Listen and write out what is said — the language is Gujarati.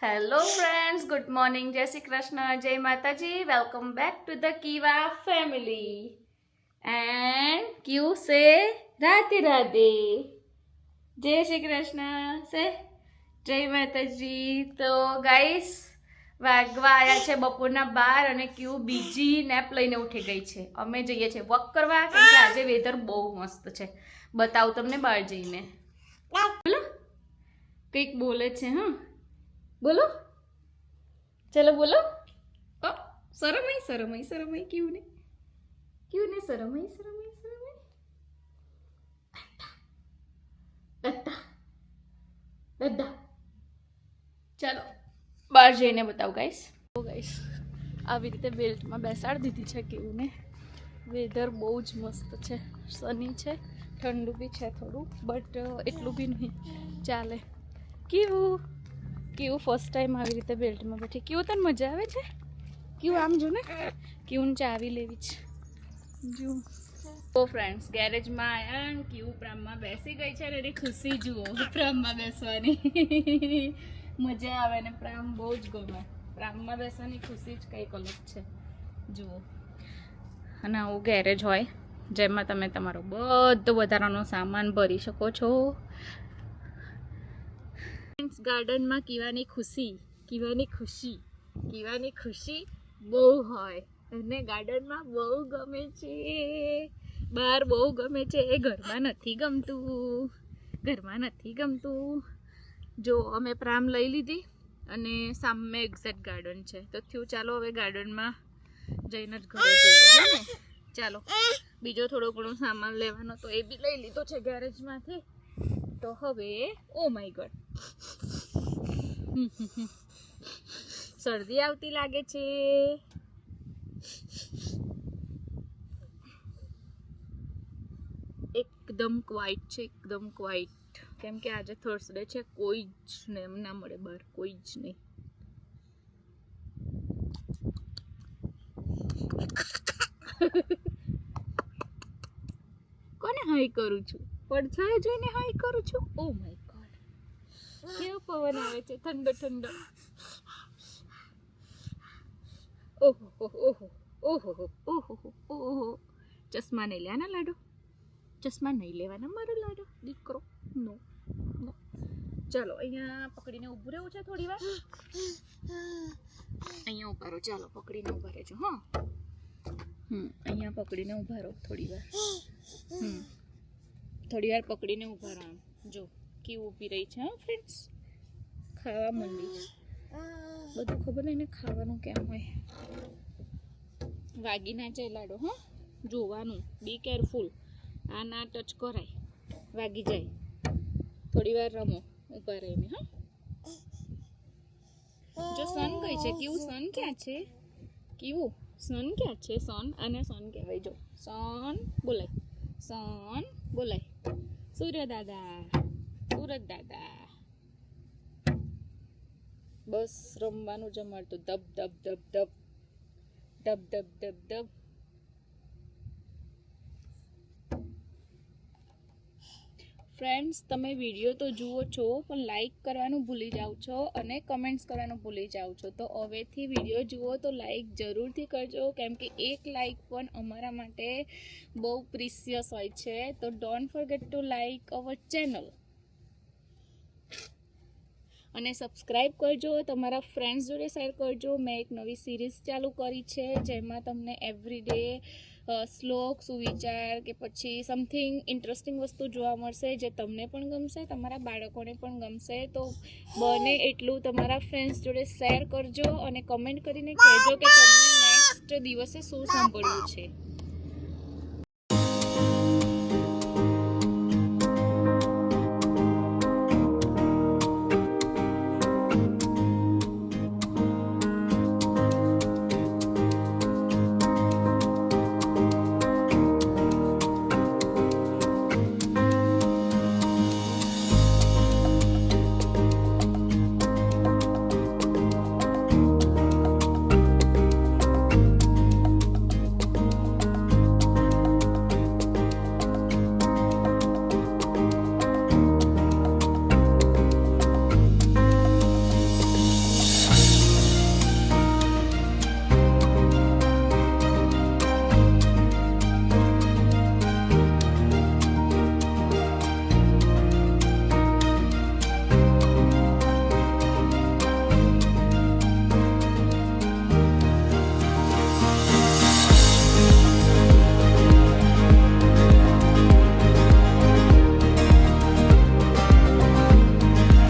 હેલો ફ્રેન્ડ્સ, ગુડ મોર્નિંગ, જય શ્રી કૃષ્ણ, જય માતાજી. Welcome back to the Kiva family and ક્યુ સે રાધે રાધે. જય શ્રી કૃષ્ણ સે જય માતાજી. તો ગાઈસ વાગવા આવ્યા છે બપોરના 12 અને ક્યુ બીજી નેપ લઈને ઉઠી ગઈ છે. અમે જઈએ છીએ વોક કરવા કેમ કે આજે વેધર બહુ મસ્ત છે. બતાવું તમને બહાર જઈને. બોલો કંઈક બોલે છે. હા બોલો, ચલો બોલો. શરમાઈ ક્યું ને શરમાઈ દાદા. ચાલો બહાર જઈને બતાવું ગાઈસ. આવી રીતે બેલ્ટમાં બેસાડી દીધી છે કેવું ને. વેધર બહુ જ મસ્ત છે, સની છે, ઠંડુ બી છે થોડું, બટ એટલું બી નહીં, ચાલે. કેવું ફર્સ્ટ ટાઈમ આવી રીતે બેલ્ટમાં બેઠી. કેવું તને મજા આવે છે? કેવું આમ જો ને, કેવું ચાવી લેવી છે જો. તો ફ્રેન્ડ્સ ગેરેજમાં આવ્યા ને કેવું પ્રામમાં બેસી ગઈ છે ને એની ખુશી જુઓ. પ્રામમાં બેસવાની મજા આવે ને પ્રામ બહુ જ ગમે. પ્રામમાં બેસવાની ખુશી જ કંઈક અલગ છે જુઓ. અને આવું ગેરેજ હોય જેમાં તમે તમારો બધો વધારાનો સામાન ભરી શકો છો. ગાર્ડનમાં કીવાની ખુશી બહુ હોય અને ગાર્ડનમાં બહુ ગમે છે, બહાર બહુ ગમે છે. ઘરમાં નથી ગમતું. જો અમે પ્રામ લઈ લીધી અને સામે એક્ઝેક્ટ ગાર્ડન છે તો થયું ચાલો હવે ગાર્ડનમાં જઈને જ ઘરે જઈએ ને. ચાલો બીજો થોડો ઘણો સામાન લેવાનો તો એ બી લઈ લીધો છે ગેરેજમાંથી. તો હવે ઓ માય ગોડ શરદી આવતી લાગે છે. એકદમ ક્વાઇટ કેમ કે આજે થર્સડે છે. કોઈ જ ને એમ ના મળે બહાર, કોઈ જ નહીં. કોને હાઈ કરું છું? પડછાયો જોઈને હાઈ કરું છું. ઓ માય ગોડ કેવો પવન આવે છે, ઠંડો. ઓહો. ચશ્મા નહીં લેવાના લાડો, ચશ્મા નહીં લેવાના મારો લાડો દીકરો. નો ચાલો અહીંયા પકડીને ઊભું રહેવું છે થોડી વાર. અહીંયા ઉભા રહો. ચાલો પકડીને ઊભા રહેજો. હા અહીંયા પકડીને ઊભા રહો થોડી વાર. થોડી વાર પકડીને ઊભા રહો. જો કેવું ઊભી રહી છે. હા ફ્રેન્ડ્સ ખાવા માંડી. બધું ખબર નહીં ને ખાવાનું કેમ હોય. વાગી ના જાય લાડો. હા જોવાનું, બી કેરફુલ. આ ના ટચ કરાય, વાગી જાય. થોડી વાર રમો ઊભા રહીને. હા જો સન ગઈ છે. કેવું સન ક્યાં છે? સન અને સન કહેવાય. જો સન બોલાય. સૂરજ દાદા. બસ રમવાનું જ અમારતું. ધબ. ફ્રેન્ડ્સ તમે વિડીયો તો જુઓ છો પણ લાઈક કરવાનું ભૂલી જાઓ છો અને કમેન્ટ્સ કરવાનું ભૂલી જાઓ છો. તો હવેથી વિડીયો જુઓ તો લાઈક જરૂરથી કરજો કેમ કે એક લાઈક પણ અમારા માટે બહુ પ્રિસિયસ હોય છે. તો don't forget to like our channel અને સબસ્ક્રાઈબ કરજો. તમારા ફ્રેન્ડ્સ જોડે શેર કરજો. મેં એક નવી સિરીઝ ચાલુ કરી છે જેમાં તમને એવરીડે શ્લોક, સુવિચાર કે પછી સમથિંગ ઇન્ટરેસ્ટિંગ વસ્તુ જોવા મળશે જે તમને પણ ગમશે, તમારા બાળકોને પણ ગમશે. તો બને એટલું તમારા ફ્રેન્ડ્સ જોડે શેર કરજો અને કમેન્ટ કરીને કહેજો કે તમને નેક્સ્ટ દિવસે શું સાંભળવું છે.